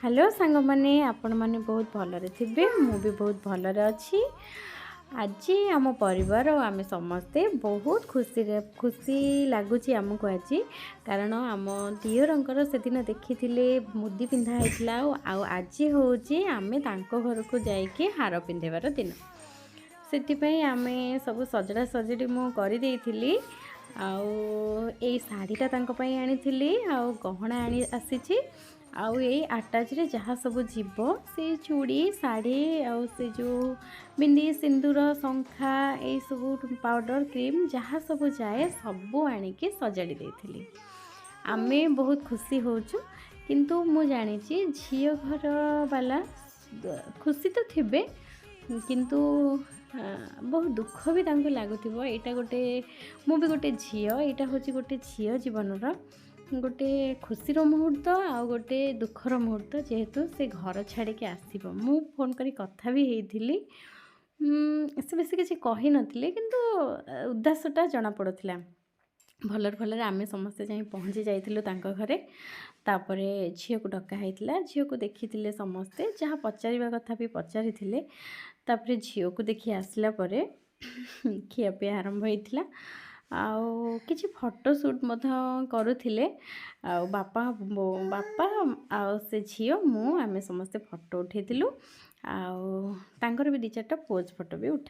Hello सांग मैंने आपण मैंने बहुत भलरे थे मु भी बहुत भलरे अच्छी। आज आम परिवार आम समस्ते बहुत खुशी लगुच आमको आज कारण आम दियरंकर से दिन देखी मुदी पिंधा होता आज हूँ आम घर को जाइए हार पिंधार दिन से आम सब सजड़ा सजड़ी मुझे आई शाढ़ीटा आनी आउ गहना आनी आसी आउ ये आटाच रे जहाँ सब जीव से चूड़ी साड़ी आउ से जो बिंदी सिंदूर शंखा ये सब पाउडर क्रीम जहाँ सब जाए सब आनिकी सजाड़ी देथिली। आमे बहुत खुशी होचु किंतु मु जानी झील घर वाला खुशी तो थिबे किंतु बहुत दुख भी तांको लागुथिबो। एटा गोटे मु भी गोटे झील एटा होची गोटे झील जीवनर गोटे खुशीर मुहूर्त आ गोटे दुखर मुहूर्त जेहेतु से घर छाड़ी आसब मु फोन करी कथा भी होइथिली से बेसी किसी कही नथिले किंतु उद्देश्यटा जना पड़ुथिला। भलर भलर आम समस्ते जाई पहुँची जाइथिलु तांको घरे तापरे झील को डका होइथिला। झील को देखिथिले समस्ते जहाँ पचारिबा कथा भी पचारिथिले तापरे झील को देखि आसला परे खियापिया आरंभ होइथिला आउ किछि फोटो शूट करुथिले बापा बापा आउ से झील मु आमे समस्ते फोटो उठेइथिलु आउ तांकर भी 2-4टा पोज फोटो भी उठा।